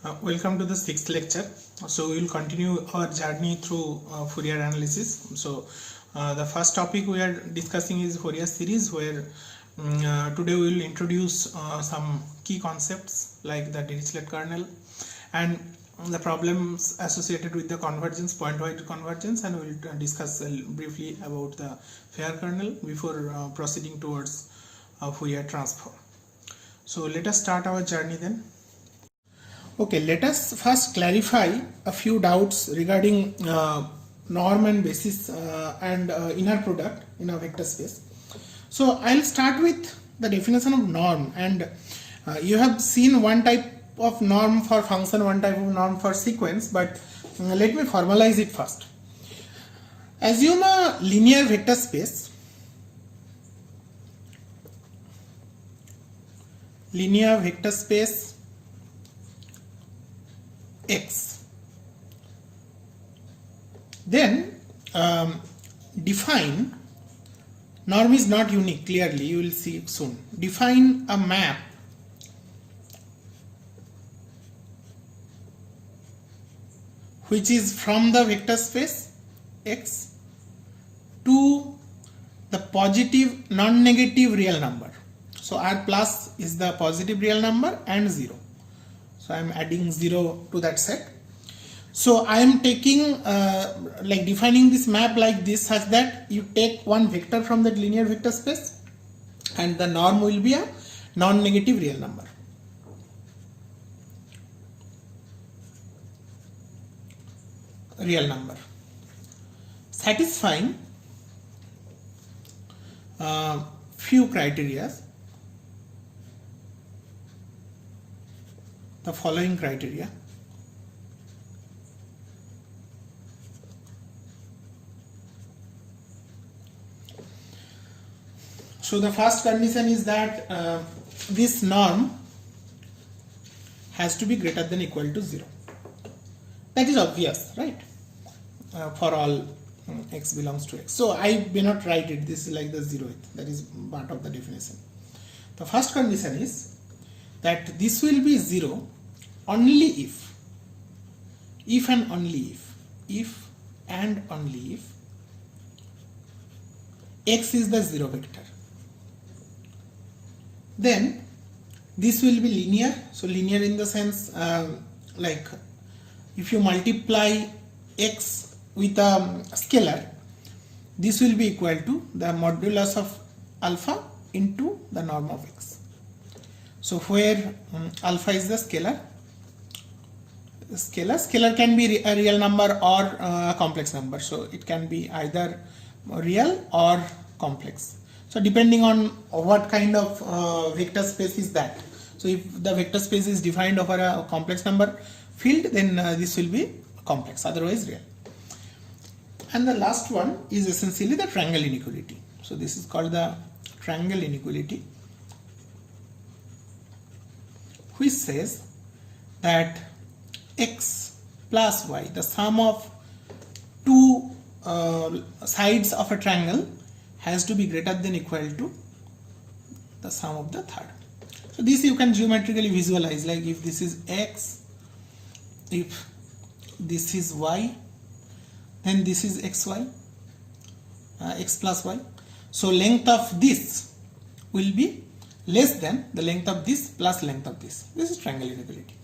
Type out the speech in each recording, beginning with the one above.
Welcome to the sixth lecture. So we will continue our journey through Fourier analysis. So the first topic we are discussing is Fourier series, where today we will introduce some key concepts like the Dirichlet kernel and the problems associated with the convergence, point-wise convergence, and we will discuss briefly about the fair kernel before proceeding towards Fourier transform. So let us start our journey then. Okay, let us first clarify a few doubts regarding norm and basis and inner product in a vector space. So I'll start with the definition of norm, and you have seen one type of norm for function, one type of norm for sequence, but let me formalize it first. Assume a linear vector space, X. Then define, norm is not unique, clearly you will see soon. Define a map which is from the vector space X to the positive non-negative real number. So R plus is the positive real number and 0. So I am adding 0 to that set. So I am taking defining this map like this, such that you take one vector from that linear vector space and the norm will be a non-negative real number. Satisfying few criteria. The following criteria. So the first condition is that this norm has to be greater than or equal to 0. That is obvious, right? For all x belongs to x. So I may not write it. This is like the 0th. That is part of the definition. The first condition is that this will be 0 only if and only if x is the 0 vector. Then this will be linear. So linear in the sense like if you multiply x with a scalar, this will be equal to the modulus of alpha into the norm of x. So where alpha is the scalar can be a real number or a complex number. So it can be either real or complex. So depending on what kind of vector space is that. So if the vector space is defined over a complex number field, then this will be complex, otherwise real. And the last one is essentially the triangle inequality. So this is called the triangle inequality, which says that x plus y, the sum of two sides of a triangle, has to be greater than or equal to the sum of the third. So this you can geometrically visualize, like if this is x, if this is y, then this is xy, x plus y. So length of this will be less than the length of this plus length of this. This is triangle inequality.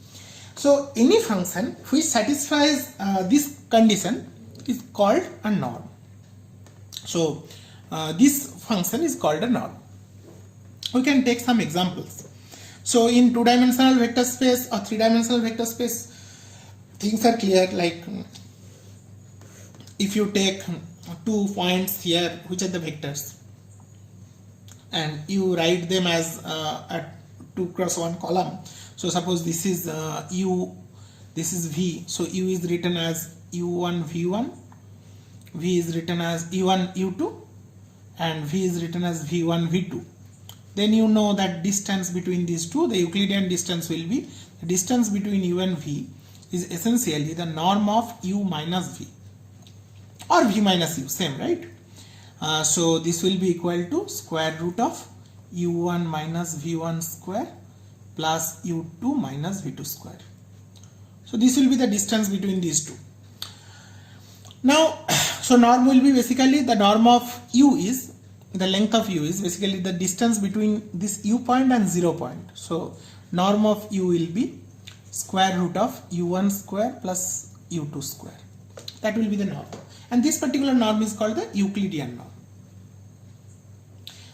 So any function which satisfies this condition is called a norm. So this function is called a norm. We can take some examples. So in two-dimensional vector space or three-dimensional vector space, things are clear. Like if you take 2 points here, which are the vectors, and you write them as a 2 cross 1 column. So suppose this is u, this is v. So u is written as u1 v1, v is written as u1 u2, and v is written as v1 v2. Then you know that distance between these two, the Euclidean distance will be the distance between u and v is essentially the norm of u minus v, or v minus u, same, right? So this will be equal to square root of u1 minus v1 square plus u2 minus v2 square. So this will be the distance between these two. Now, so norm will be basically the norm of u is, the length of u is basically the distance between this u point and 0 point. So norm of u will be square root of u1 square plus u2 square. That will be the norm. And this particular norm is called the Euclidean norm.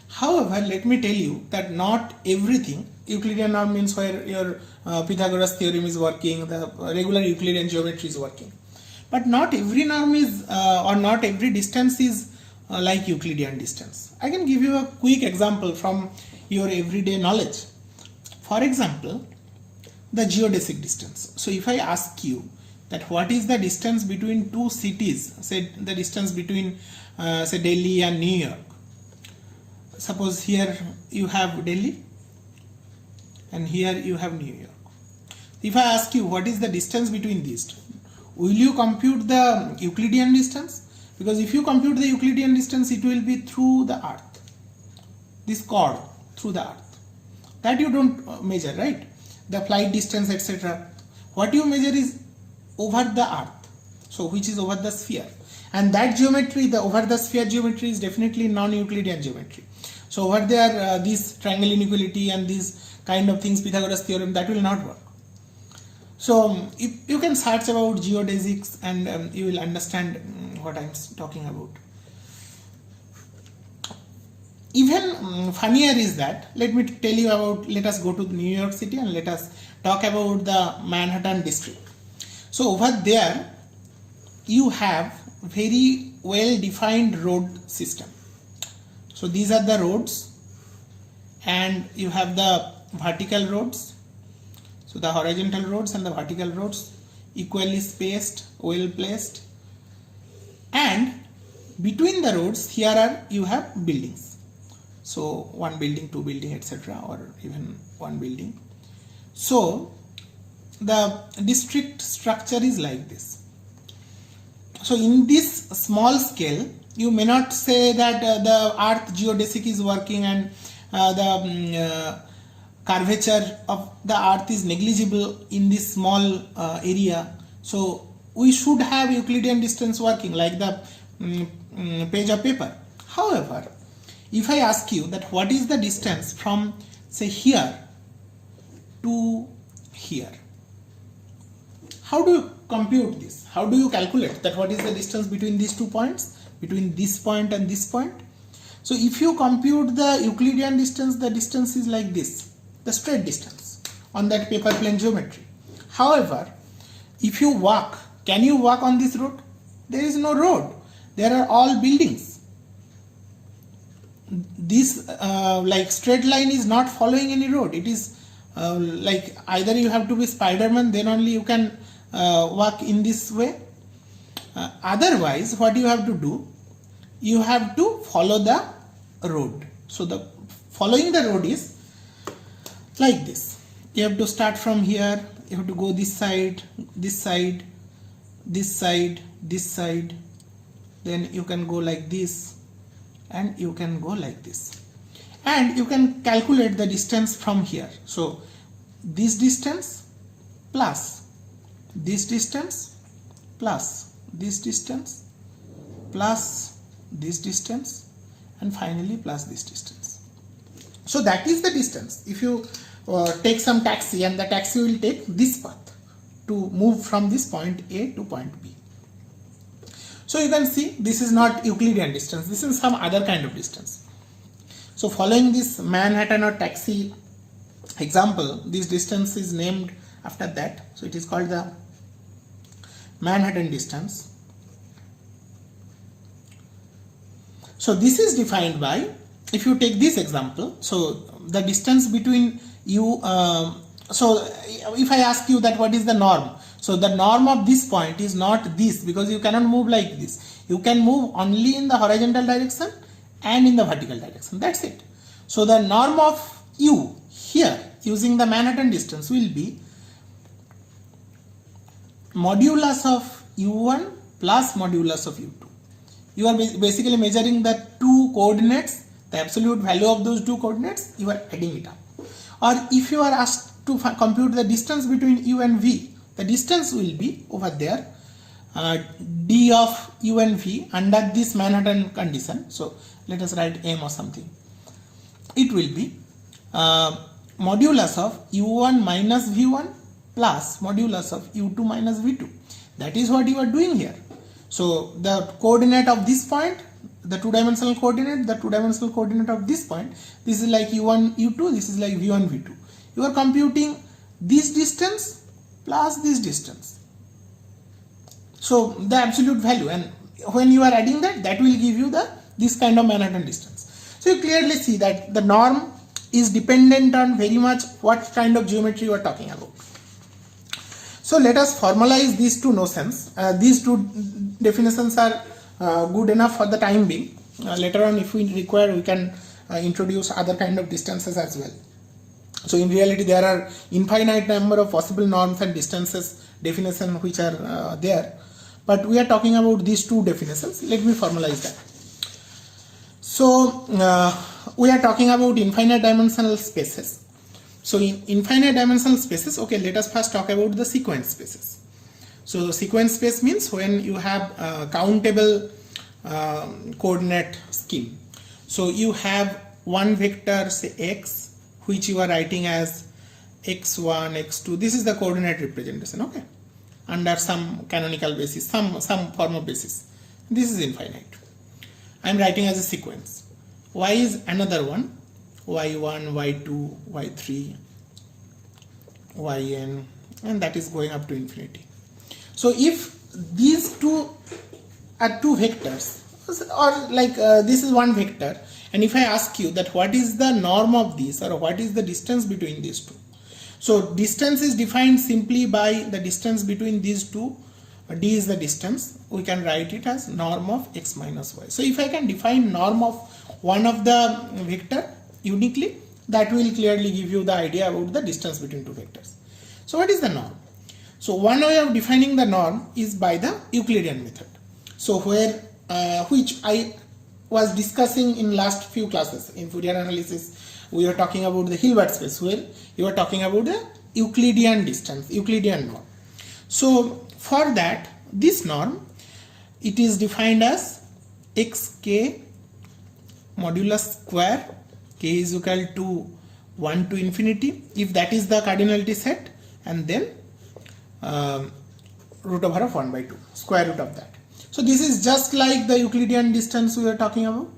However, let me tell you that not everything, Euclidean norm means where your Pythagoras theorem is working, the regular Euclidean geometry is working. But not every norm is or not every distance is like Euclidean distance. I can give you a quick example from your everyday knowledge. For example, the geodesic distance. So if I ask you that what is the distance between two cities, say the distance between say Delhi and New York. Suppose here you have Delhi and here you have New York. If I ask you what is the distance between these two, will you compute the Euclidean distance? Because if you compute the Euclidean distance, it will be through the earth, this chord through the earth. That you don't measure, right? The flight distance, etc. What you measure is over the earth, so which is over the sphere. And that geometry, the over the sphere geometry, is definitely non-Euclidean geometry. So over there, this triangle inequality and these kind of things, Pythagoras theorem, that will not work. So if you can search about geodesics and you will understand what I am talking about. Even funnier is that, let me tell you about, let us go to New York City and let us talk about the Manhattan district. So over there, you have very well defined road system. So these are the roads and you have the vertical roads. So the horizontal roads and the vertical roads equally spaced, well placed, and between the roads here you have buildings. So one building, two building, etc., or even one building. So the district structure is like this. So in this small scale, you may not say that the earth geodesic is working and the curvature of the earth is negligible in this small area. So we should have Euclidean distance working like the page of paper. However, if I ask you that what is the distance from say here to here, how do you compute this? How do you calculate that what is the distance between these 2 points, between this point and this point? So if you compute the Euclidean distance, the distance is like this, the straight distance on that paper plane geometry. However, if you walk, can you walk on this road? There is no road. There are all buildings. This like straight line is not following any road. It is like either you have to be Spider-Man, then only you can walk in this way. Otherwise, what you have to do, you have to follow the road. So the following the road is like this. You have to start from here, you have to go this side, this side, this side, this side, then you can go like this and you can go like this, and you can calculate the distance from here. So this distance plus this distance plus this distance plus this distance and finally plus this distance. So that is the distance. If you take some taxi and the taxi will take this path to move from this point A to point B. So you can see this is not Euclidean distance, this is some other kind of distance. So following this Manhattan or taxi example, this distance is named after that. So it is called the Manhattan distance. So this is defined by, if you take this example, so the distance between you, so if I ask you that what is the norm, so the norm of this point is not this, because you cannot move like this. You can move only in the horizontal direction and in the vertical direction. That's it. So the norm of u here using the Manhattan distance will be modulus of u1 plus modulus of u2. You are basically measuring the two coordinates, the absolute value of those two coordinates, you are adding it up. Or if you are asked to compute the distance between u and v, the distance will be over there, d of u and v under this Manhattan condition. So let us write m or something. It will be modulus of u1 minus v1 plus modulus of u2 minus v2. That is what you are doing here. So the coordinate of this point, the two-dimensional coordinate, the two-dimensional coordinate of this point, this is like u1 u2, this is like v1 v2. You are computing this distance plus this distance. So the absolute value, and when you are adding that, that will give you this kind of Manhattan distance. So you clearly see that the norm is dependent on very much what kind of geometry you are talking about. So let us formalize these two notions. These two definitions are good enough for the time being. Later on, if we require, we can introduce other kind of distances as well. So in reality, there are infinite number of possible norms and distances definition which are there, but we are talking about these two definitions. Let me formalize that. So we are talking about infinite dimensional spaces. So in infinite dimensional spaces, okay, let us first talk about the sequence spaces. So sequence space means when you have a countable coordinate scheme. So you have one vector, say x, which you are writing as x1, x2. This is the coordinate representation, okay, under some canonical basis, some form of basis. This is infinite. I am writing as a sequence. Y is another one, y1, y2, y3, yn, and that is going up to infinity. So if these two are two vectors, or like this is one vector, and if I ask you that what is the norm of this, or what is the distance between these two, so distance is defined simply by the distance between these two. D is the distance. We can write it as norm of x minus y. So if I can define norm of one of the vector uniquely, that will clearly give you the idea about the distance between two vectors. So what is the norm? So one way of defining the norm is by the Euclidean method. So where which I was discussing in last few classes in Fourier analysis, we are talking about the Hilbert space, where you are talking about the Euclidean distance, Euclidean norm. So for that, this norm, it is defined as xk modulus square, k is equal to 1 to infinity, if that is the cardinality set, and then root over of 1 by 2, square root of that. So this is just like the Euclidean distance we are talking about.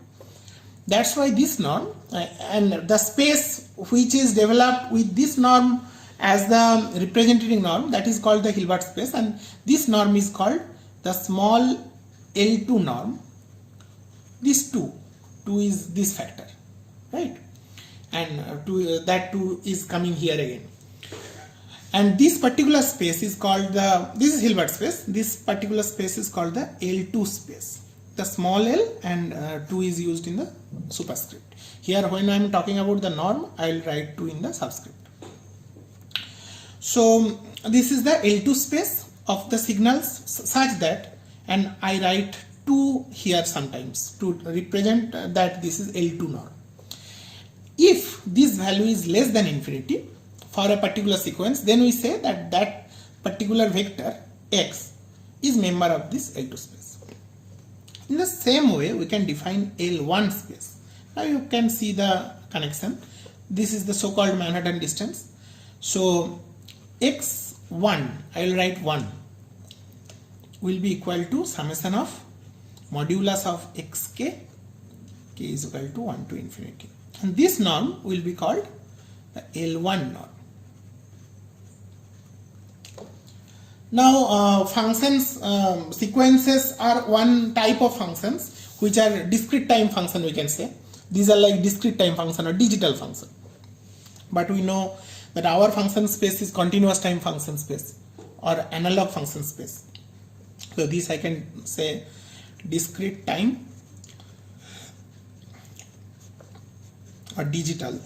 That's why this norm and the space which is developed with this norm as the representative norm, that is called the Hilbert space, and this norm is called the small L2 norm. This 2 is this factor, right? And that 2 is coming here again. And this particular space is called this is Hilbert space. This particular space is called the L2 space. The small l and 2 is used in the superscript. Here when I am talking about the norm, I will write 2 in the subscript. So this is the L2 space of the signals such that, and I write 2 here sometimes to represent that this is L2 norm. If this value is less than infinity for a particular sequence, then we say that that particular vector x is member of this L2 space. In the same way, we can define L1 space. Now you can see the connection. This is the so-called Manhattan distance. So x1, I will write 1, will be equal to summation of modulus of xk, k is equal to 1 to infinity. And this norm will be called the L1 norm. Now functions, sequences are one type of functions which are discrete time function, we can say. These are like discrete time function or digital function. But we know that our function space is continuous time function space or analog function space. So this I can say discrete time or digital.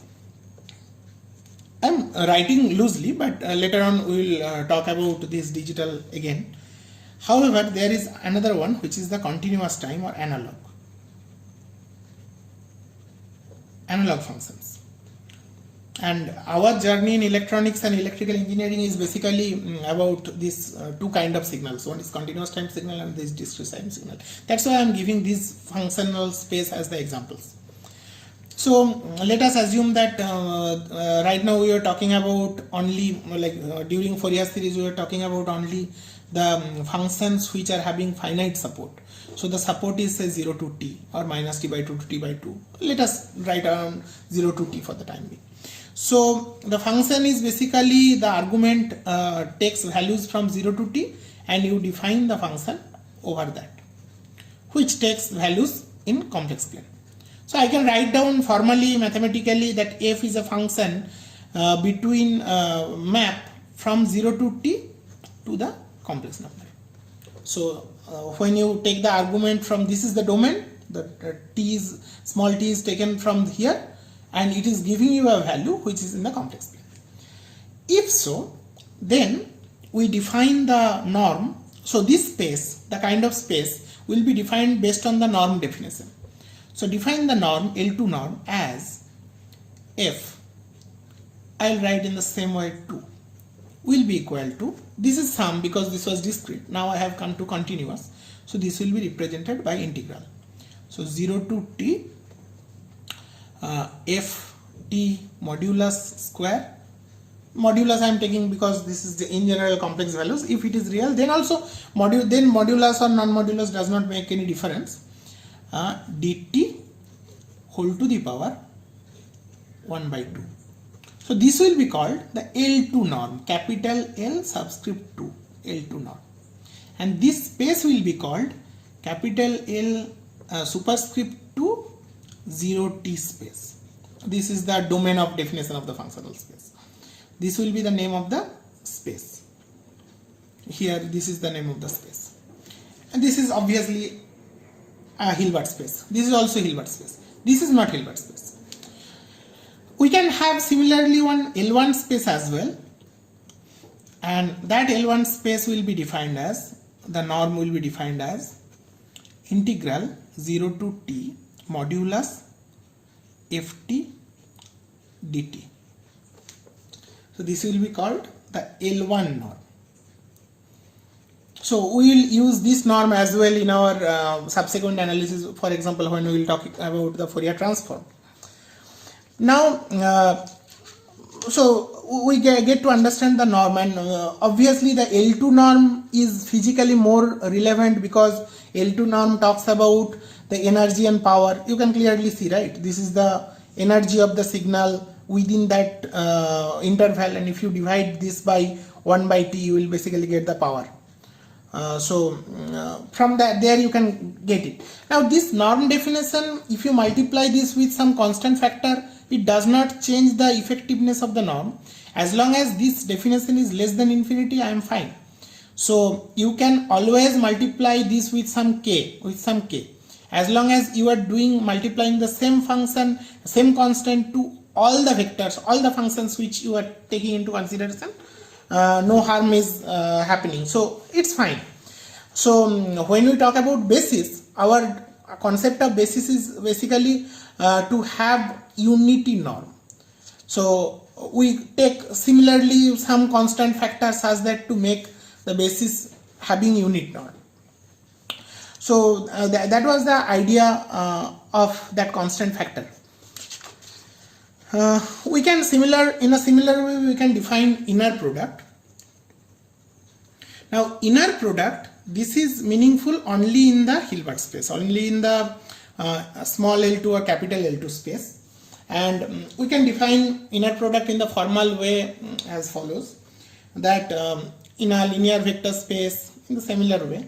I'm writing loosely, but later on we will talk about this digital again. However, there is another one which is the continuous time or analog functions. And our journey in electronics and electrical engineering is basically about these two kind of signals. One is continuous time signal and this discrete time signal. That's why I'm giving this functional space as the examples. So let us assume that right now we are talking about only during Fourier series we are talking about only the functions which are having finite support. So the support is say 0 to t or minus t by 2 to t by 2. Let us write around 0 to t for the time being. So the function is basically the argument takes values from 0 to t and you define the function over that, which takes values in complex plane. So I can write down formally mathematically that f is a function between map from 0 to t to the complex number. So when you take the argument from this is the domain, the small t is taken from here and it is giving you a value which is in the complex plane. If so, then we define the norm. So this space, the kind of space, will be defined based on the norm definition. So define the norm L2 norm as f, I'll write in the same way 2, will be equal to, this is sum because this was discrete, now I have come to continuous, so this will be represented by integral. So 0 to t f t modulus square, modulus I am taking because this is the in general complex values. If it is real, then also modulus or non-modulus does not make any difference. Dt whole to the power 1 by 2. So this will be called the L2 norm, capital L subscript 2, L2 norm, and this space will be called capital L superscript 2 0t space. This is the domain of definition of the functional space. This will be the name of the space. Here this is the name of the space, and this is obviously a Hilbert space. This is also Hilbert space. This is not Hilbert space. We can have similarly one L1 space as well, and that L1 space will be defined as, the norm will be defined as integral 0 to t modulus ft dt. So this will be called the L1 norm. So we will use this norm as well in our subsequent analysis, for example when we will talk about the Fourier transform. Now so we get to understand the norm, and obviously the L2 norm is physically more relevant because L2 norm talks about the energy and power. You can clearly see, right, this is the energy of the signal within that interval, and if you divide this by 1 by t you will basically get the power. From that there you can get it. Now this norm definition, if you multiply this with some constant factor, it does not change the effectiveness of the norm. As long as this definition is less than infinity, I am fine. So you can always multiply this with some k, as long as you are doing multiplying the same function, same constant to all the vectors, all the functions which you are taking into consideration, no harm is happening, so it's fine. So when we talk about basis, our concept of basis is basically to have unity norm. So we take similarly some constant factor such that to make the basis having unit norm. So that was the idea of that constant factor. We can in a similar way we can define inner product. Now inner product, this is meaningful only in the Hilbert space, only in the small L2 or capital L2 space, and we can define inner product in the formal way as follows, that in a linear vector space in the similar way.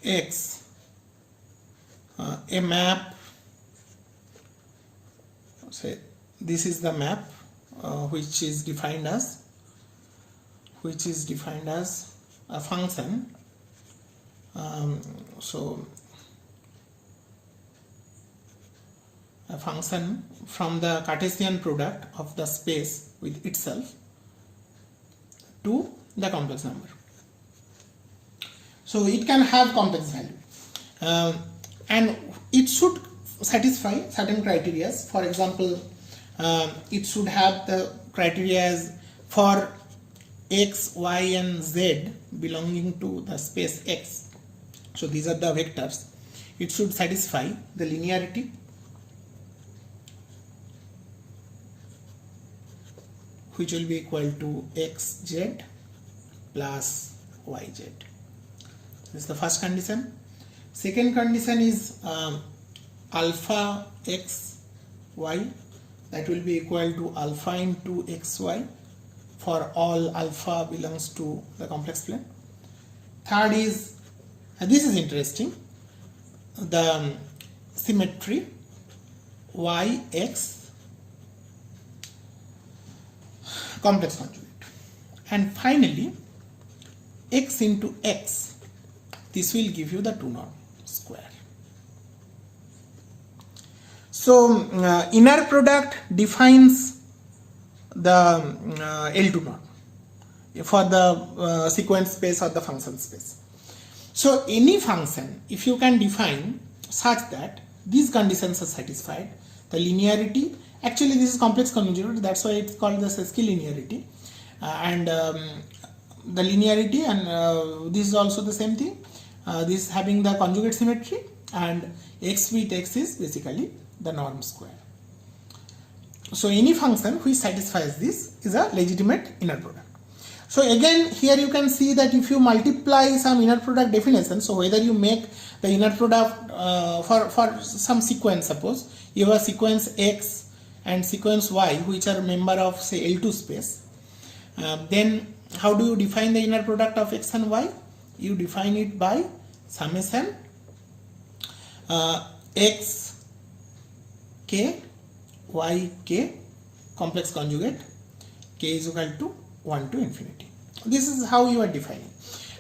X a map, say this is the map which is defined as a function. So a function from the Cartesian product of the space with itself to the complex number. So it can have complex value. and it should satisfy certain criteria. For example, it should have the criteria as for x, y and z belonging to the space X. So these are the vectors. It should satisfy the linearity, which will be equal to xz plus yz. This is the first condition. Second condition is alpha x y, that will be equal to alpha into xy for all alpha belongs to the complex plane. Third is, and this is interesting, the symmetry yx complex conjugate. And finally, x into x, this will give you the 2 norm square. So inner product defines the L2 norm for the sequence space or the function space. So any function, if you can define such that these conditions are satisfied, the linearity, actually this is complex conjugate, that's why it's called the Cesky linearity, and the linearity, and this is also the same thing, this having the conjugate symmetry, and x with x is basically the norm square. So any function which satisfies this is a legitimate inner product. So again, here you can see that if you multiply some inner product definition, so whether you make the inner product for some sequence, suppose you have a sequence x and sequence y which are member of say L2 space, then how do you define the inner product of x and y? You define it by summation x k y k complex conjugate k is equal to 1 to infinity. This is how you are defining.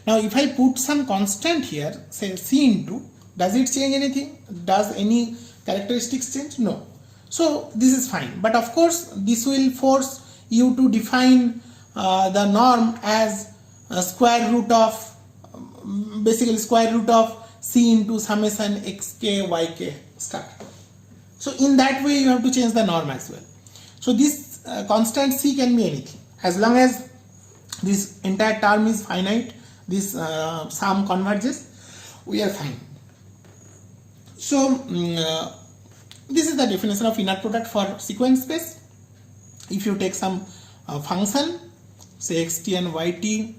Now if I put some constant here, say c into, does it change anything? Does any characteristics change? No. So this is fine, but of course this will force you to define the norm as square root of, basically square root of c into summation xk yk star. So in that way you have to change the norm as well. So this constant c can be anything, as long as this entire term is finite, this sum converges, we are fine. So this is the definition of inner product for sequence space. If you take some function, say xt and yt,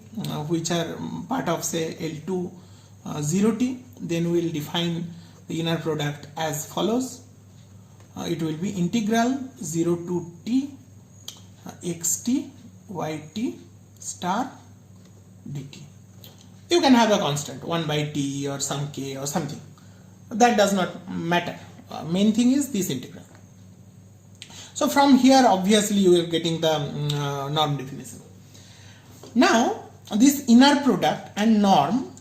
which are part of say L2 0t, then we will define the inner product as follows. It will be integral 0 to t xt yt star dt. You can have a constant 1 by t or some k or something, that does not matter. Main thing is this integral. So from here obviously you are getting the norm definition. Now this inner product and norm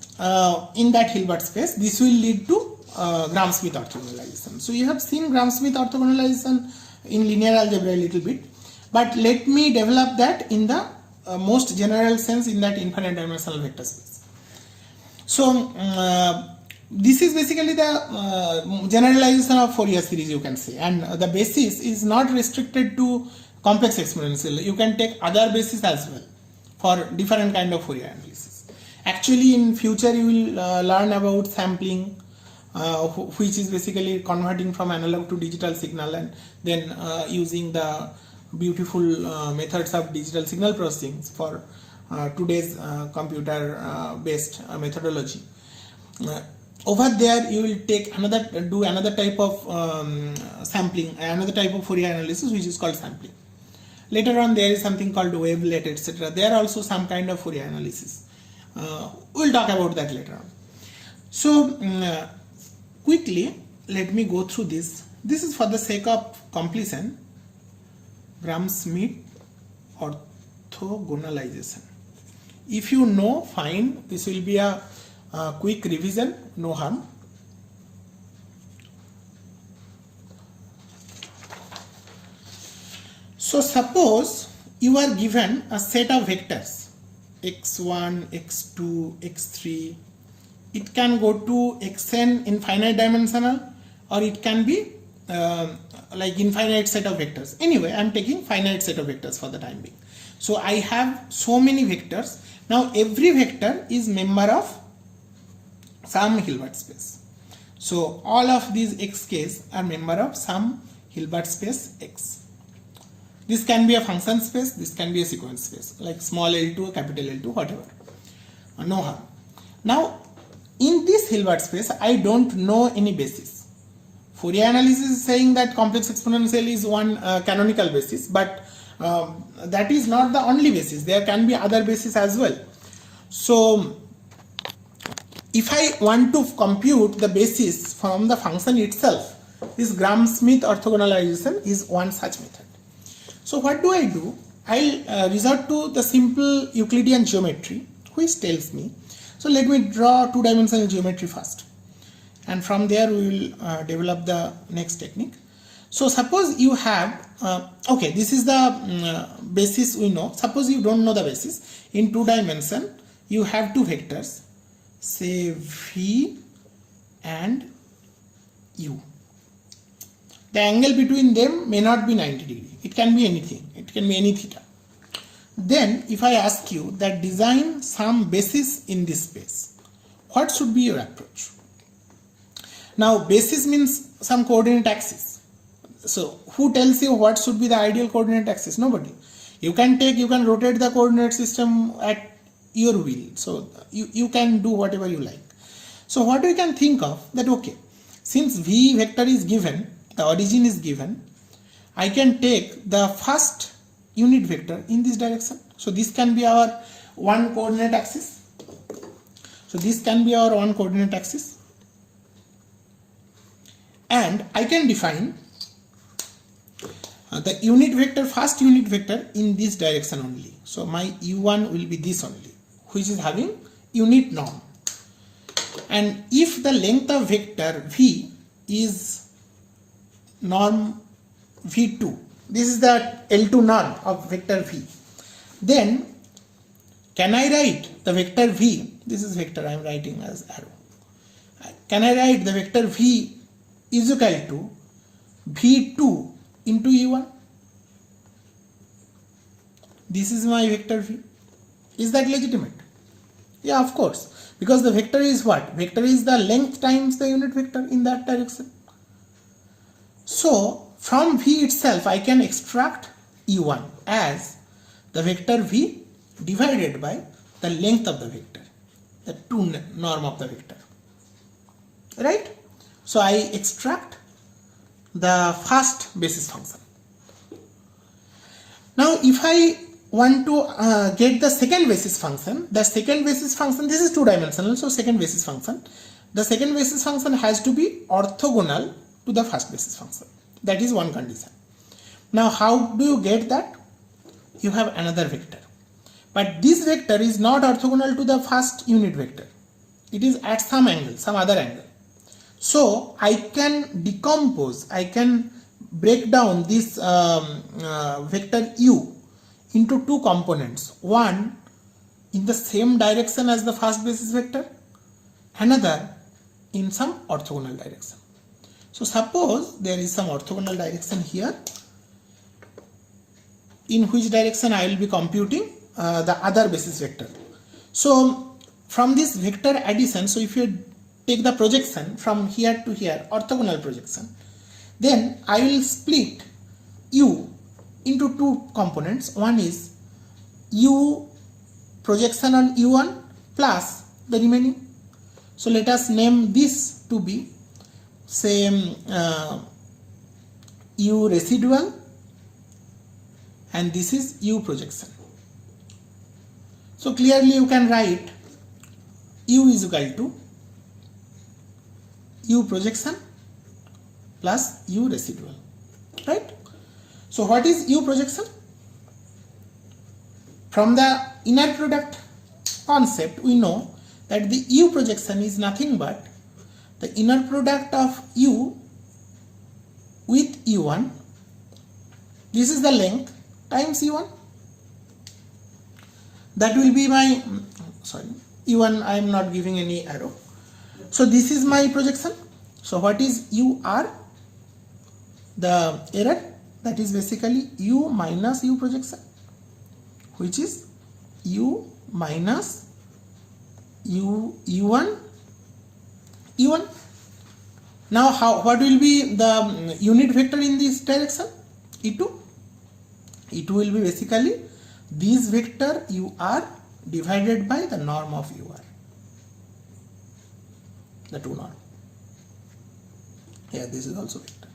in that Hilbert space, this will lead to Gram-Schmidt orthogonalization. So you have seen Gram-Schmidt orthogonalization in linear algebra a little bit, but let me develop that in the most general sense in that infinite dimensional vector space. So this is basically the generalization of Fourier series, you can say, and the basis is not restricted to complex exponential. You can take other basis as well for different kind of Fourier analysis. Actually in future you will learn about sampling, which is basically converting from analog to digital signal, and then using the beautiful methods of digital signal processing for today's computer based methodology. Over there you will take do another type of sampling, another type of Fourier analysis which is called sampling. Later on there is something called wavelet, etc. There are also some kind of Fourier analysis. We'll talk about that later on. So quickly let me go through this. This is for the sake of completion, Gram-Schmidt orthogonalization. If you know, fine, this will be a quick revision, no harm. So suppose you are given a set of vectors x1, x2, x3, it can go to xn infinite dimensional, or it can be like infinite set of vectors. Anyway, I am taking finite set of vectors for the time being. So I have so many vectors. Now every vector is member of some Hilbert space. So all of these xk's are member of some Hilbert space x. This can be a function space, this can be a sequence space, like small L2, capital L2, whatever. No harm. Now in this Hilbert space, I don't know any basis. Fourier analysis is saying that complex exponential is one canonical basis, but that is not the only basis. There can be other bases as well. So if I want to compute the basis from the function itself, this Gram-Schmidt orthogonalization is one such method. So what do? I'll resort to the simple Euclidean geometry, which tells me. So let me draw two-dimensional geometry first, and from there we will develop the next technique. So suppose you have, okay, this is the basis we know. Suppose you don't know the basis. In two dimension, you have two vectors, say V and U. The angle between them may not be 90 degree. It can be anything. It can be any theta. Then if I ask you that design some basis in this space, what should be your approach? Now basis means some coordinate axis. So who tells you what should be the ideal coordinate axis? Nobody. You can rotate the coordinate system at your will. So you can do whatever you like. So what we can think of that, okay, since V vector is given, the origin is given, I can take the first unit vector in this direction. So this can be our one coordinate axis. So this can be our one coordinate axis. And I can define the unit vector, first unit vector in this direction only. So my u1 will be this only, which is having unit norm. And if the length of vector v is norm v2, this is the L2 norm of vector v, then can I write the vector v, this is vector I am writing as arrow, can I write the vector v is equal to v2 into u1? This is my vector v. Is that legitimate? Yeah, of course, because the vector is what? Vector is the length times the unit vector in that direction. So from v itself I can extract u1 as the vector v divided by the length of the vector, the 2 norm of the vector, right? So I extract the first basis function. Now if I want to get the second basis function, this is two dimensional, so second basis function, the second basis function has to be orthogonal to the first basis function. That is one condition. Now how do you get that? You have another vector, but this vector is not orthogonal to the first unit vector. It is at some angle, some other angle. So I can decompose, I can break down this vector u into two components, one in the same direction as the first basis vector, another in some orthogonal direction. So suppose there is some orthogonal direction here, in which direction I will be computing the other basis vector. So from this vector addition, so if you take the projection from here to here, orthogonal projection, then I will split u into two components. One is u projection on u1 plus the remaining. So let us name this to be, say, u residual, and this is u projection. So clearly you can write u is equal to u projection plus u residual, right? So what is u projection? From the inner product concept we know that the u projection is nothing but the inner product of u with u1, this is the length, times u1. That will be my, sorry, u1 I am not giving any arrow. So this is my projection. So what is UR? The error, that is basically U minus U projection, which is U minus U1. Now what will be the unit vector in this direction? E2. E2 will be basically this vector UR divided by the norm of UR, the 2 norm. Here this is also vector.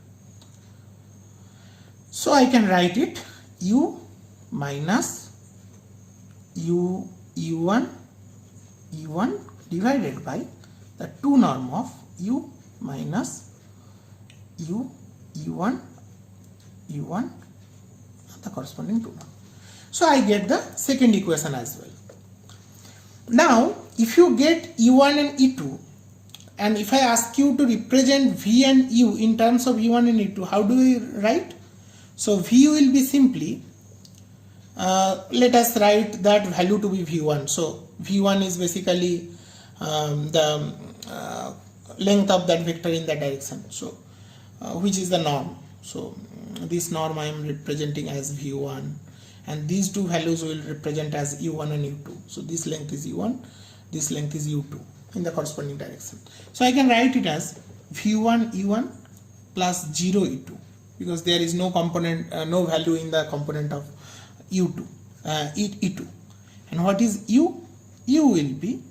So I can write it U minus U1 divided by the 2 norm of U minus U1, the corresponding 2 norm. So I get the second equation as well. Now if you get E1 and E2, and if I ask you to represent V and U in terms of E1 and E2, how do we write? So V will be simply, let us write that value to be V1. So V1 is basically the length of that vector in that direction, so which is the norm. So this norm I am representing as V1, and these two values will represent as U1 and U2. So this length is U1, this length is U2 in the corresponding direction. So I can write it as V1 E1 plus 0 E2, because there is no component, no value in the component of U2, E2. And what is U? U will be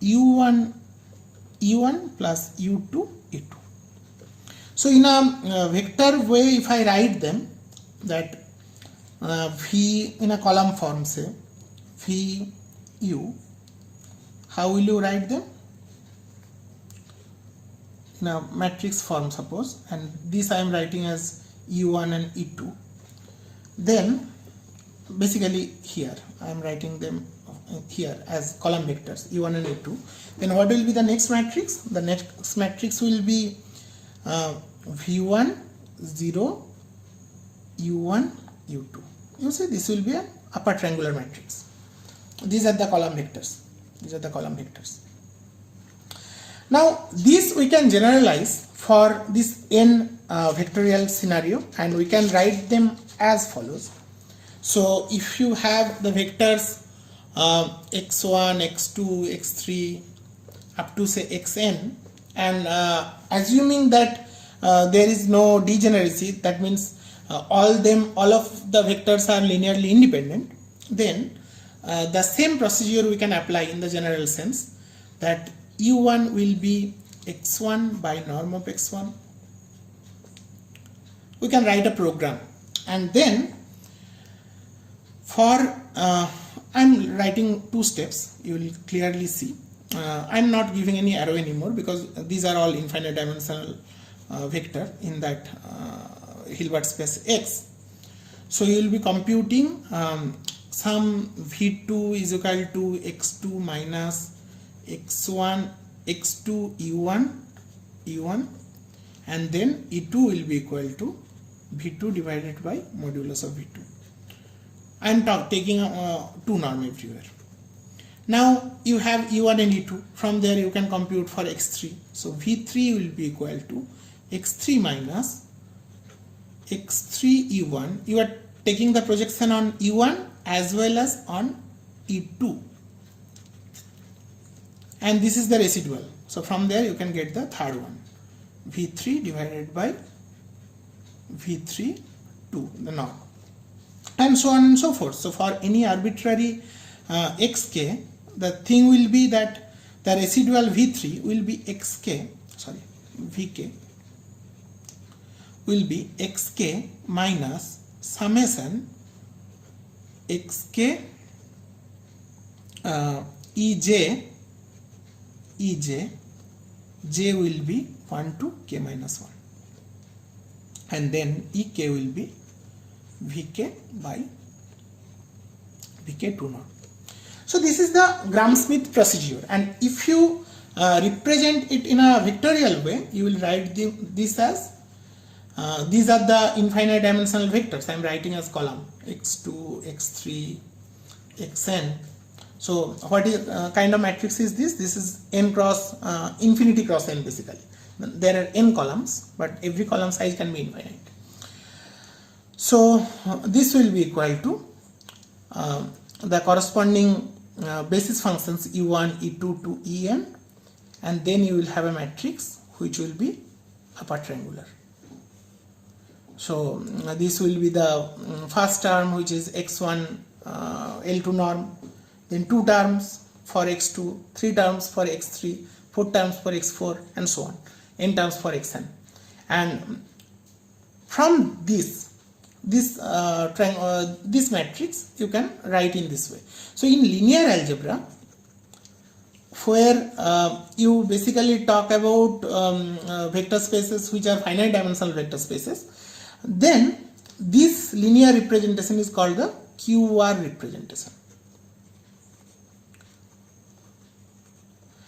U1 E1 plus U2 E2. So in a vector way, if I write them, that V in a column form, say V U, how will you write them? In a matrix form, suppose, and this I am writing as E1 and E2. Then basically here I am writing them here as column vectors E1 and E2. Then what will be the next matrix? The next matrix will be V1 0 U1 U2. You see, this will be an upper triangular matrix. These are the column vectors. Now this we can generalize for this n vectorial scenario, and we can write them as follows. So if you have the vectors x1, x2, x3 up to say xn, and assuming that there is no degeneracy, that means all of the vectors are linearly independent, then the same procedure we can apply in the general sense, that U1 will be x1 by norm of x1. We can write a program, and then for I'm writing 2 steps. You will clearly see. I'm not giving any arrow anymore, because these are all infinite dimensional vector in that Hilbert space X. So you will be computing some V2 is equal to x2 minus x1 x2 E1, and then E2 will be equal to V2 divided by modulus of V2. I am taking 2 norm everywhere. Now you have E1 and E2. From there you can compute for x3. So V3 will be equal to x3 minus x3 E1. You are taking the projection on E1 as well as on E2, and this is the residual. So from there you can get the third one, V3 divided by V3 2, the norm, and so on and so forth. So for any arbitrary xk, the thing will be that the residual V3 will be Vk will be xk minus summation xk ej, j will be 1 to k minus 1, and then ek will be Vk by Vk2 norm. So this is the Gram-Schmidt procedure, and if you represent it in a vectorial way, you will write this as these are the infinite dimensional vectors I am writing as column x2, x3, xn. So what is kind of matrix is this? This is n cross infinity cross n basically. There are n columns, but every column size can be infinite. So this will be equal to the corresponding basis functions e1, e2 to en, and then you will have a matrix which will be upper triangular. So this will be the first term, which is x1 L2 norm, then 2 terms for x2, 3 terms for x3, 4 terms for x4, and so on, n terms for xn. And from this matrix you can write in this way. So in linear algebra, where you basically talk about vector spaces which are finite dimensional vector spaces, then this linear representation is called the QR representation.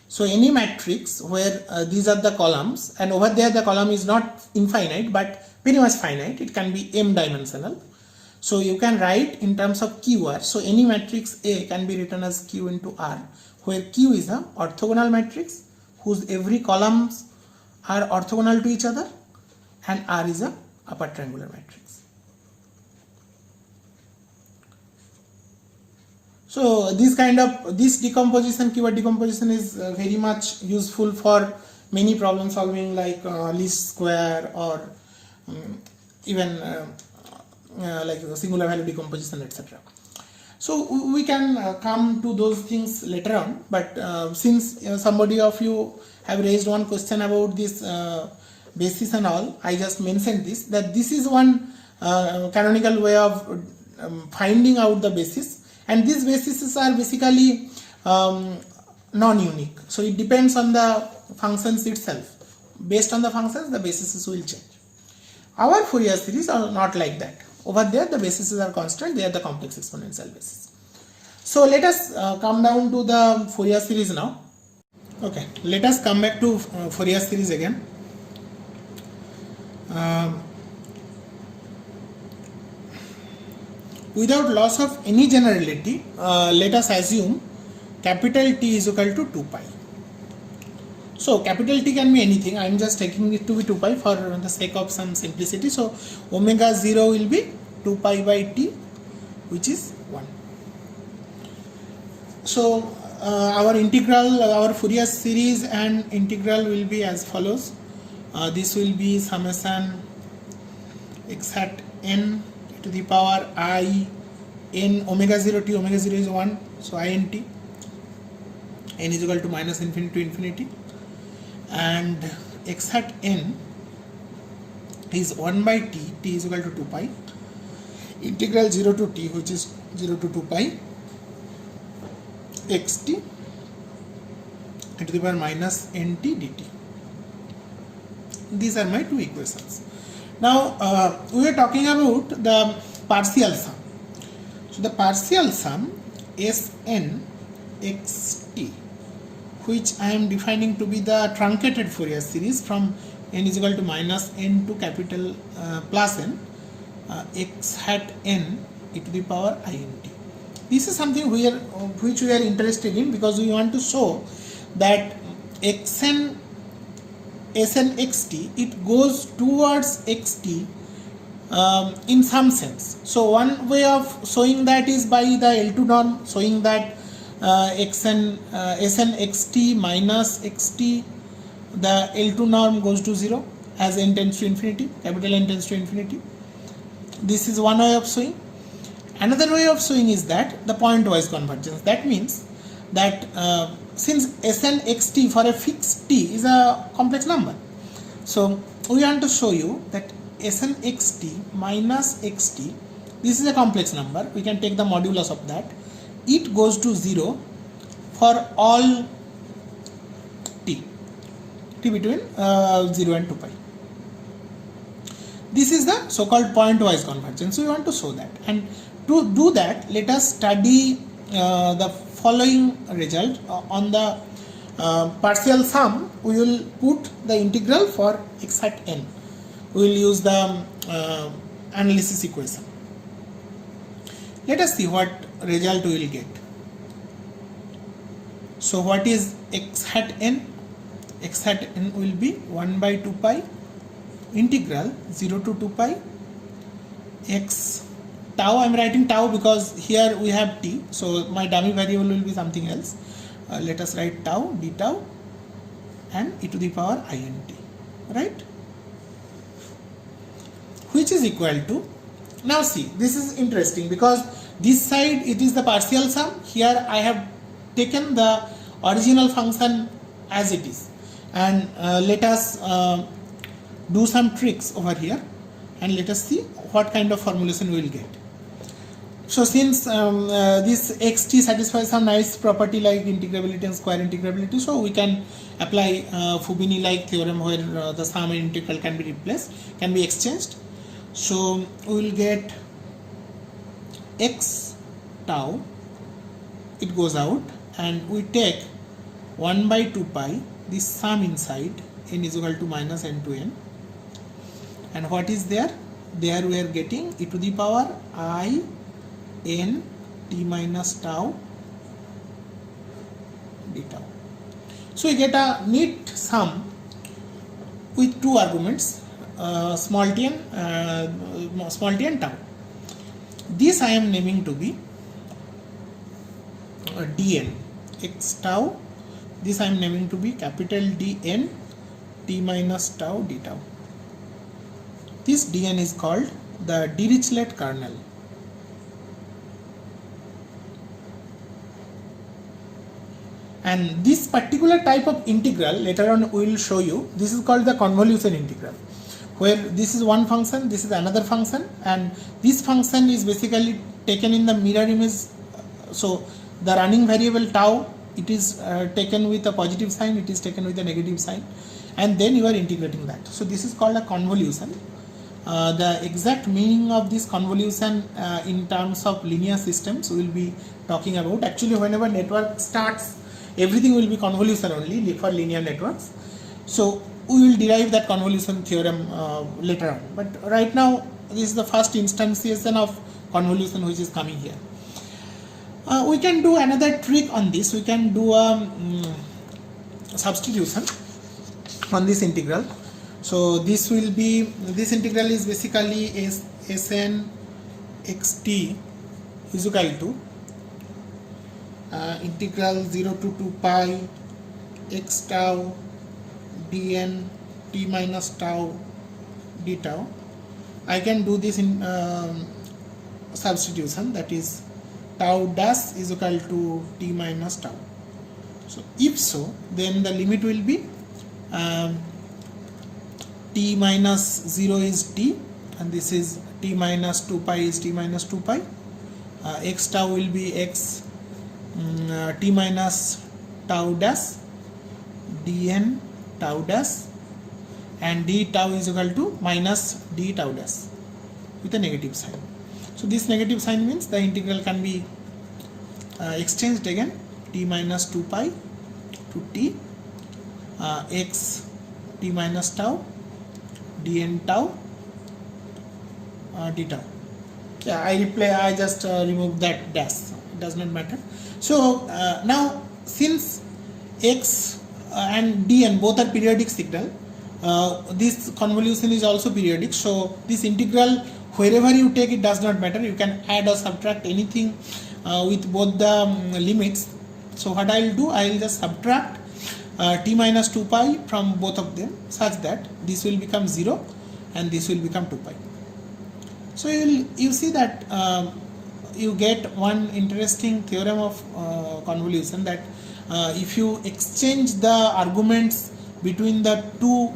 So any matrix where these are the columns, and over there the column is not infinite but very much finite, it can be m dimensional. So you can write in terms of QR. So any matrix A can be written as Q into R, where Q is a orthogonal matrix whose every columns are orthogonal to each other, and R is a upper triangular matrix. So this decomposition, keyword decomposition, is very much useful for many problem solving like least square or even like singular value decomposition, etc. So we can come to those things later on, but since somebody of you have raised one question about this basis and all, I just mentioned this, that this is one canonical way of finding out the basis, and these bases are basically non-unique. So it depends on the functions itself. Based on the functions, the bases will change. Our Fourier series are not like that. Over there the bases are constant, they are the complex exponential basis. So let us come down to the Fourier series now. Okay, let us come back to Fourier series again. Without loss of any generality, let us assume capital T is equal to 2 pi. So capital T can be anything. I am just taking it to be 2 pi for the sake of some simplicity. So omega 0 will be 2 pi by T, which is 1. So our integral, our Fourier series and integral will be as follows. This will be summation x hat n to the power I n omega 0 t. Omega 0 is 1, so I n t. N is equal to minus infinity to infinity, and x hat n is 1 by t. T is equal to 2 pi. Integral 0 to t, which is 0 to 2 pi xt to the power minus nt dt. These are my two equations. Now we are talking about the partial sum. So the partial sum Sn xt, which I am defining to be the truncated Fourier series from n is equal to minus n to capital plus n, x hat n e to the power int. This is something which we are interested in, because we want to show that Sn xt, it goes towards xt in some sense. So one way of showing that is by the L2 norm, showing that Sn xt minus xt, the L2 norm goes to 0 as n tends to infinity, capital N tends to infinity. This is one way of showing. Another way of showing is that the pointwise convergence. That means that since Sn xt for a fixed t is a complex number, so we want to show you that Sn xt minus xt, this is a complex number, we can take the modulus of that, it goes to 0 for all t between 0 and 2 pi. This is the so-called pointwise convergence. So we want to show that, and to do that, let us study the following result. On the partial sum, we will put the integral for x hat n. We will use the analysis equation. Let us see what result we will get. So what is x hat n? X hat n will be 1 by 2 pi integral 0 to 2 pi x tau. I am writing tau because here we have t, so my dummy variable will be something else. Let us write tau d tau and e to the power int, right, which is equal to, now see, this is interesting because this side it is the partial sum. Here I have taken the original function as it is, and let us do some tricks over here and let us see what kind of formulation we will get. So since this xt satisfies some nice property like integrability and square integrability, so we can apply Fubini like theorem where the sum and integral can be replaced, can be exchanged. So we will get x tau, it goes out, and we take 1 by 2 pi, this sum inside, n is equal to minus n to n, and what is there? There we are getting e to the power I n t minus tau d tau. So we get a neat sum with two arguments, small t and tau. This I am naming to be dn x tau. This I am naming to be capital Dn t minus tau d tau. This Dn is called the Dirichlet kernel. And this particular type of integral, later on we will show you, this is called the convolution integral, where this is one function, this is another function, and this function is basically taken in the mirror image. So the running variable tau, it is taken with a positive sign, it is taken with a negative sign, and then you are integrating that. So this is called a convolution. The exact meaning of this convolution in terms of linear systems we will be talking about. Actually, whenever network starts, everything will be convolution only for linear networks. So we will derive that convolution theorem later on. But right now, this is the first instantiation of convolution which is coming here. We can do another trick on this. We can do a substitution on this integral. So this will be, this integral is basically Sn xt is equal to integral 0 to 2 pi x tau dn t minus tau d tau. I can do this in substitution, that is tau dash is equal to t minus tau. So if so, then the limit will be t minus 0 is t, and this is t minus 2 pi is t minus 2 pi. X tau will be x t minus tau dash dn tau dash, and d tau is equal to minus d tau dash with a negative sign. So this negative sign means the integral can be exchanged again, t minus 2 pi to t x t minus tau dn tau d tau. Yeah, I just remove that dash, it does not matter. So now since x and dn both are periodic signal, this convolution is also periodic, so this integral wherever you take it does not matter, you can add or subtract anything with both the limits. So what I will do, I will just subtract t minus 2 pi from both of them such that this will become 0 and this will become 2 pi. So you see that you get one interesting theorem of convolution, that if you exchange the arguments between the two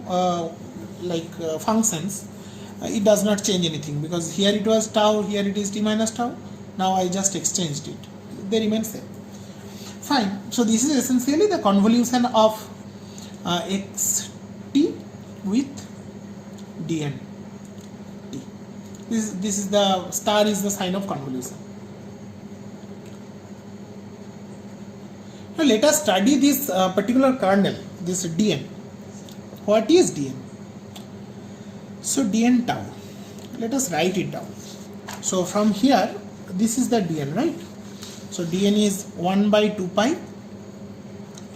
functions, it does not change anything, because here it was tau, here it is t minus tau. Now I just exchanged it, they remain same. Fine. So this is essentially the convolution of xt with dn t. This is the star is the sign of convolution. Now let us study this particular kernel, this dn. What is dn? So dn tau, let us write it down. So from here, this is the dn, right? So dn is 1 by 2 pi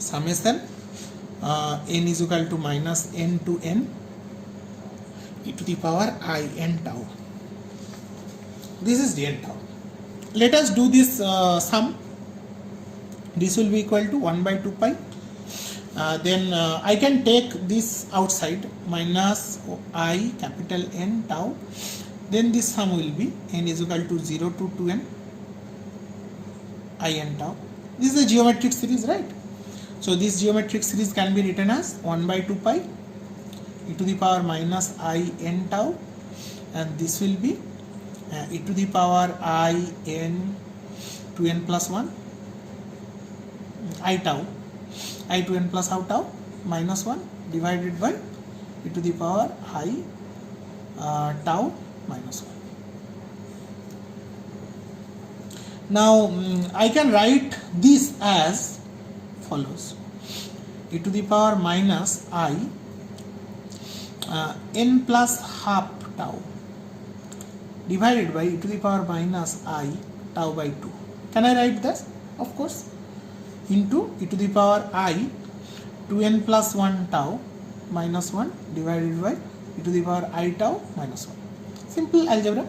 summation n is equal to minus n to n e to the power I n tau. This is dn tau. Let us do this sum. This will be equal to 1 by 2 pi. Then I can take this outside, minus I capital N tau. Then this sum will be n is equal to 0 to 2n I n tau. This is a geometric series, right? So this geometric series can be written as 1 by 2 pi e to the power minus I n tau, and this will be e to the power I n to n plus 1 I tau, I to n plus tau minus 1 divided by e to the power I tau minus 1. Now I can write this as follows: e to the power minus I n plus half tau divided by e to the power minus I tau by 2. Can I write this? Of course. Into e to the power I 2n plus 1 tau minus 1 divided by e to the power I tau minus 1. Simple algebra.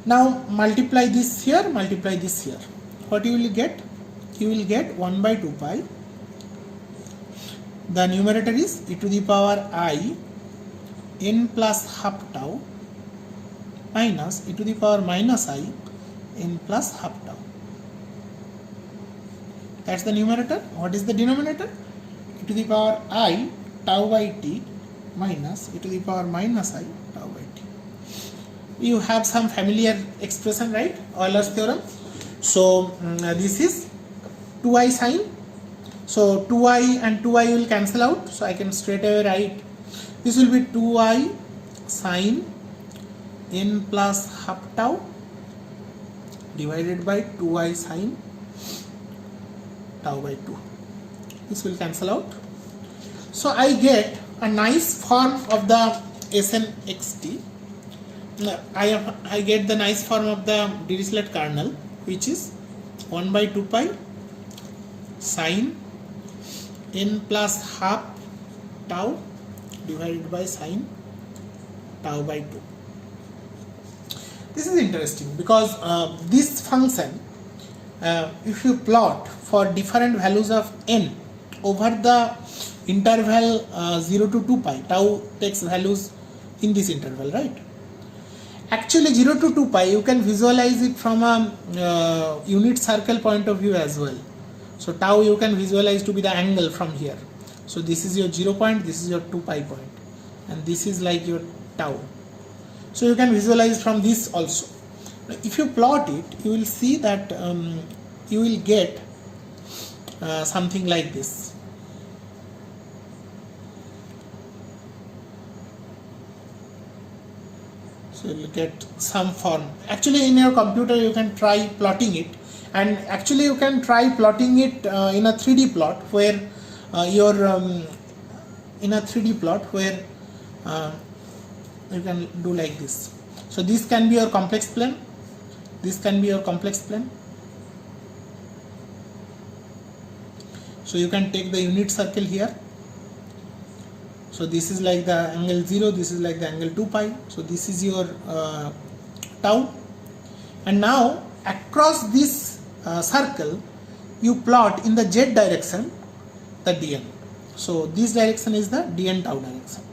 Now multiply this here, multiply this here. What you will get? You will get 1 by 2 pi. The numerator is e to the power I n plus half tau minus e to the power minus I n plus half tau. That's the numerator. What is the denominator? E to the power I tau by t minus e to the power minus I tau by t. You have some familiar expression, right? Euler's theorem. So this is 2i sine. So 2i and 2i will cancel out. So I can straight away write this will be 2i sine n plus half tau divided by 2i sine tau by 2. This will cancel out. So I get a nice form of the Snxt. I get the nice form of the Dirichlet kernel, which is 1 by 2 pi sine n plus half tau divided by sine tau by 2. This is interesting because this function, if you plot for different values of n over the interval 0 to 2 pi, tau takes values in this interval, right? Actually 0 to 2 pi you can visualize it from a unit circle point of view as well. So tau you can visualize to be the angle from here. So this is your 0 point, this is your 2 pi point, and this is like your tau. So you can visualize from this also. If you plot it, you will see that you will get something like this. So you will get some form. Actually in your computer you can try plotting it, and actually you can try plotting it in a 3D plot where in a 3D plot where you can do like this. So this can be your complex plane, this can be your complex plane. So you can take the unit circle here. So this is like the angle 0, this is like the angle 2 pi. So this is your tau, and now across this circle you plot in the z direction the dn. So this direction is the dn tau direction.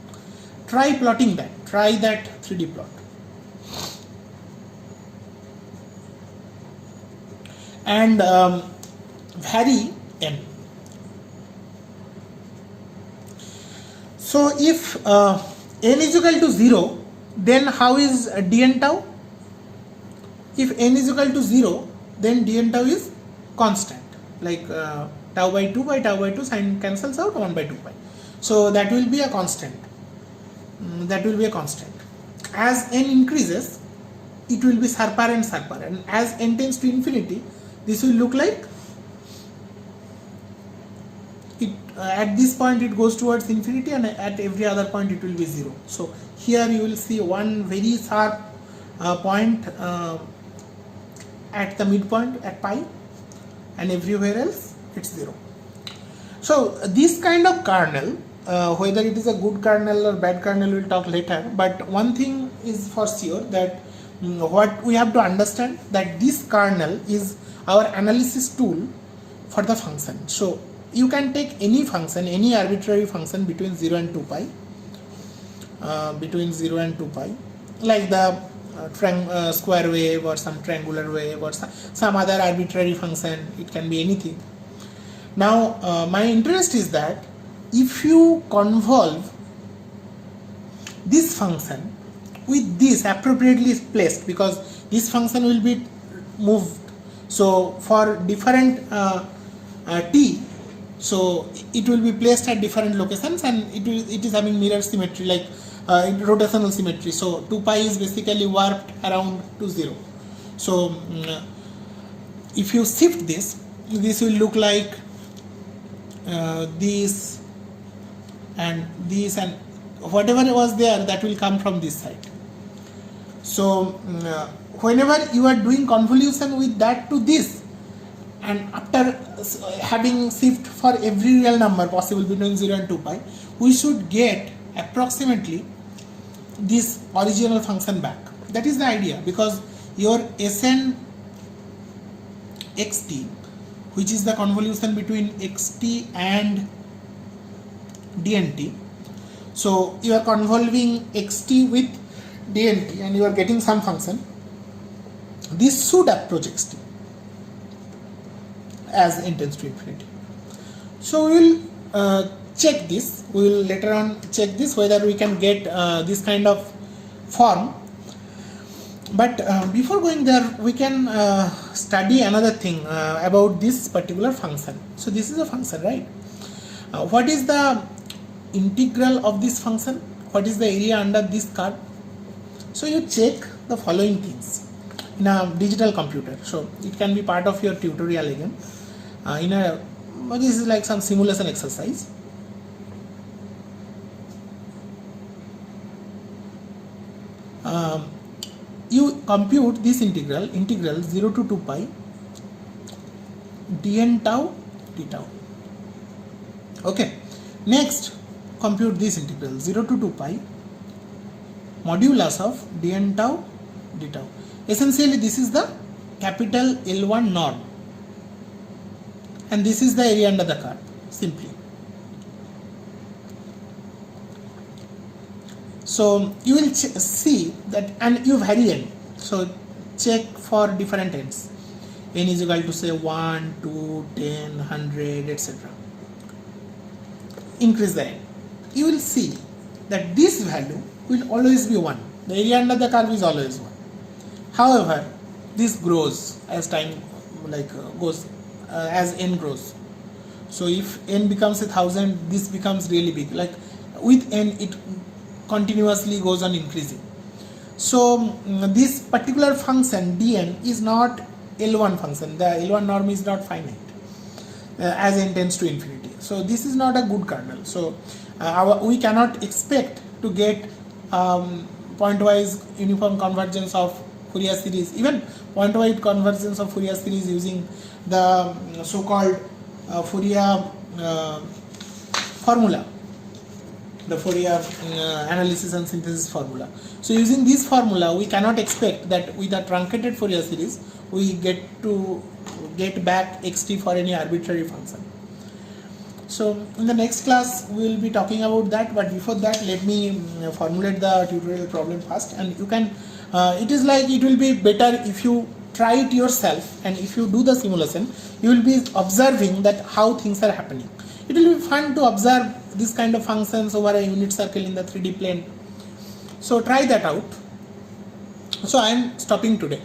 Try plotting that, try that 3D plot. And vary n. So if n is equal to 0, then how is dn tau? If n is equal to 0, then dn tau is constant, like tau by 2 by tau by 2, sine cancels out, 1 by 2 pi. So that will be a constant. That will be a constant. As n increases, it will be sharper and sharper, and as n tends to infinity, this will look like it. At this point it goes towards infinity, and at every other point it will be 0. So here you will see one very sharp point at the midpoint at pi, and everywhere else it's 0. So this kind of kernel, whether it is a good kernel or bad kernel, we'll talk later, but one thing is for sure that what we have to understand, that this kernel is our analysis tool for the function. So you can take any function, any arbitrary function between 0 and 2 pi, like the square wave or some triangular wave or some other arbitrary function. It can be anything. Now my interest is that if you convolve this function with this appropriately placed, because this function will be moved, so for different t, so it will be placed at different locations, and it is having mirror symmetry, like rotational symmetry. So 2 pi is basically warped around to 0. So if you shift this will look like this and this, and whatever was there, that will come from this side. So whenever you are doing convolution with that to this, and after having shift for every real number possible between 0 and 2 pi, we should get approximately this original function back. That is the idea, because your Sn xt, which is the convolution between xt and dnt, so you are convolving xt with dnt and you are getting some function. This should approach xt as n tends to infinity. So we will check this, we will later on check this, whether we can get this kind of form. But before going there, we can study another thing about this particular function. So this is a function, right? What is the integral of this function? What is the area under this curve? So you check the following things in a digital computer. So it can be part of your tutorial again. This is like some simulation exercise. You compute this integral 0 to 2 pi dn tau d tau. Okay. Next, compute this integral 0 to 2 pi modulus of dn tau d tau. Essentially, this is the capital L1 norm, and this is the area under the curve, simply. So you will see that, and you vary n. So check for different n's. N is equal to say 1, 2, 10, 100, etc. Increase the n. You will see that this value will always be 1. The area under the curve is always 1. However, this grows as time goes, as n grows. So if n becomes 1000, this becomes really big. Like with n, it continuously goes on increasing. So this particular function dn is not L1 function. The L1 norm is not finite as n tends to infinity. So this is not a good kernel. So we cannot expect to get pointwise uniform convergence of Fourier series, even pointwise convergence of Fourier series using the so-called Fourier formula, the Fourier analysis and synthesis formula. So using this formula, we cannot expect that with a truncated Fourier series we get back xt for any arbitrary function. So in the next class we will be talking about that, but before that let me formulate the tutorial problem first, and you can it is like, it will be better if you try it yourself, and if you do the simulation you will be observing that how things are happening. It will be fun to observe this kind of functions over a unit circle in the 3D plane. So try that out. So I am stopping today.